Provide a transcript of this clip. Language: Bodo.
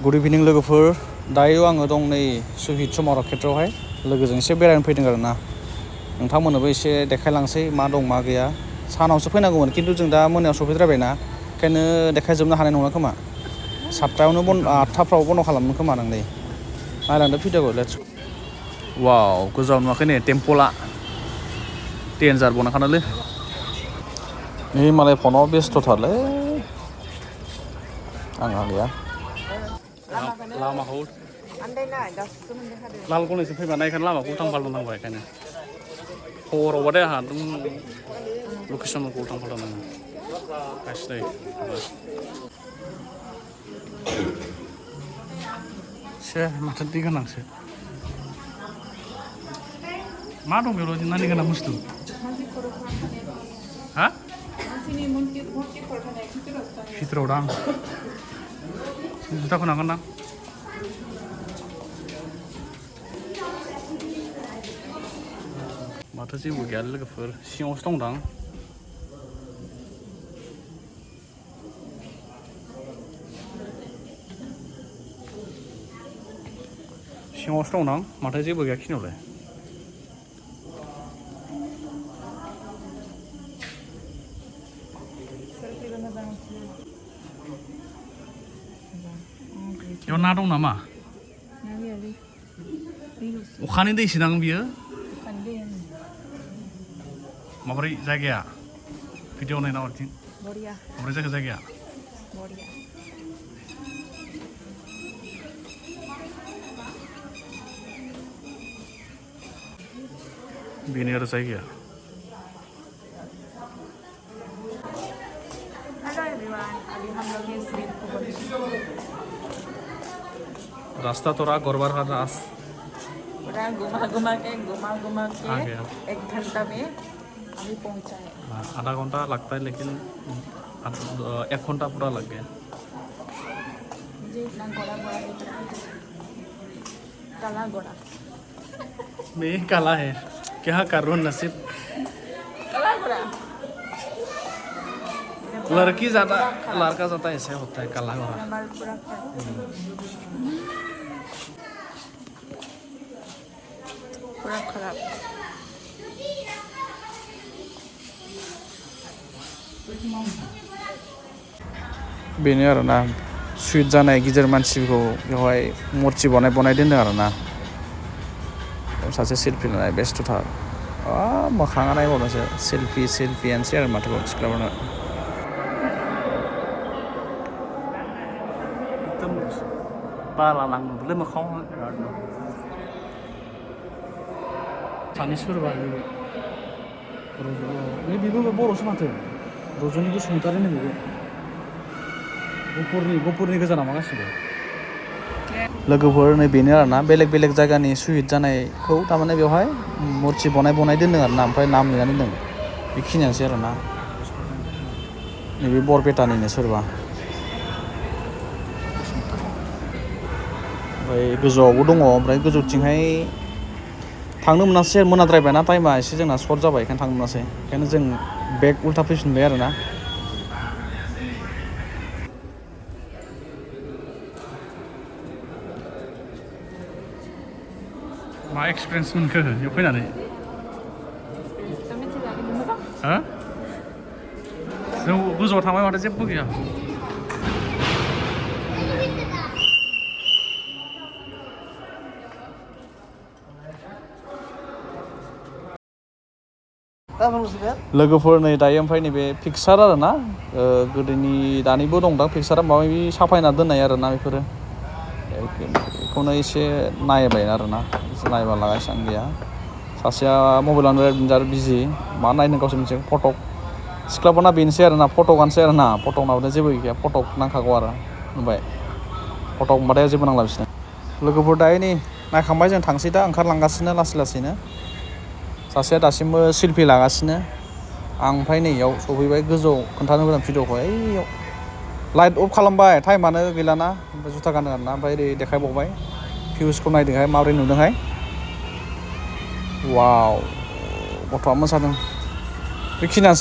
गुड इभिनिं लोगोफोर दायो आङो दं नै सुहिद समारक क्षेत्रआवहाय लोगोजों एसे बेरायनो फैदों आरो ना नोंथांमोननोबो एसे देखायलांसै मा दं मा गैया सानावसो फैनांगौमोन खिन्थु जों दा मोनायाव सफैद्रायबायना ओंखायनो देखायजोबनो हानाय नङा खोमा 7टायावनो 8टाफ्राव बन्द' खालामनो खोमा नों नै नायलांदो भिडिअखौ लेट्स वाव गोजौआव नुवाखै नै टेम्पला डेन्जार बनाखानालै नै मालाय फनाव बेस्थ'थारलै आंहा गैया लामाखौ लाल गनेशजों फैबा नायखानो लामाखौ उल्थां फाल्थां नांबाय बेखायनो हरावबाथाय आंहा एकदम लकेसनखौ उल्थां फाल्थां नाङो गासिनो से माथो दै गोनांसो मा दं बेयाव नानि गोनां बुस्थु हा भितराव दां जुथाखौ नांगोन दां माथो जेबो गैया लोगोफोर सिङावसो दंदां सिङावसो दंदां माथो जेबो गैया खिनियावलाय बेयाव ना दं नामा अखानि दैसो दां बियो माबोरै जायगाया भिडिअ नायना हरथिं माबोरै जाखो जायगाया बेनो आरो जायगाया रास्ता थोड़ा गड़बड़ है पूरा घुमा के 1 घंटा में अभी पहुंचा है आधा घंटा लगता है लेकिन 1 घंटा पूरा लग गया मुझे इतना घोड़ा दिख रहा है काला घोड़ा मैं काला है क्या करूँ नसीब काला घोड़ा लड़का ज़्यादा ऐसे होता है काला घोड़ा पूरा खराब बेनो आरोना सुइट जानाय गिदिर मानसिखौ बेवहाय मुर्ति बनाय दोनदों आरोना सासे सेल्फि लानाय बेस्थ'थार मोखाङा नायबावनोसो सेल्फियानोसै आरो माथो सिख्लाफोरना एकदम बाला नांदोंलै मोखाङाव सानै सोरबा बेबो बर'सो माथो रजनि बसुमतारी बेबो गफुरनि गोजा नामा गासिबो लोगोफोर नै बेनो आरोना बेलेग जायगानि सुहिद जानायखौ थारमाने बेवहाय मुर्ति बनाय दोनदों आरोना ओमफ्राय नाम लिरनानै दोनदों बेखिनियानोसै आरोना नैबे बरपेटानिनो सोरबा ओमफ्राय गोजौआवबो दङ ओमफ्राय गोजौथिंहाय थांनो मोनासै मोनाद्रायबायना टाइमा एसे जोंना सर्ट जाबाय बेखायनो थांनो मोनासै ओंखायनो जों बेक उल्था फैफिनबाय आरोना मा एक्सपिरियेन्स मोनखो बेयाव फैनानै हा जों गोजौआव थांबाय माथो जेबो गैया लोगोफोर नै दायो ओमफ्राय नैबे पिकचार आरोना गोदोनि दानिबो दंदां पिकचारा माबा माबि साफायना दोननाय आरोना बेफोरो बेखौनो एसे नायबाय आरोना नायबा लागा एसेबां गैया सासेया मबाइलावनो बिजि मा नायनो गावसोर मोनसे फटक सिख्लाफोरना बेनोसै आरोना फटकआनोसै आरोना फटक नाबोनो जेबो गैया फटक नांखागौ आरो नुबाय फटक होनबाथाय जेबो नांला बिसोरनो लोगोफोर दायो नै नायखांबाय जों थांसै दा ओंखारलांगासिनो लासैनो सासेया दासिमबो सेल्फि लागासिनो आं ओमफ्राय नैयाव सफैबाय गोजौआव खोन्थानो मोजां भिडिअखौ ओइयाव लाइट अफ खालामबाय टाइमानो गैलाना ओमफ्राय जुथा गानदों आरोना ओमफ्राय ओरै देखायबावबाय भिउसखौ नायदोंहाय माबोरै नुदोंहाय वाव गथ'आ मोसादों बेखिनियानोसै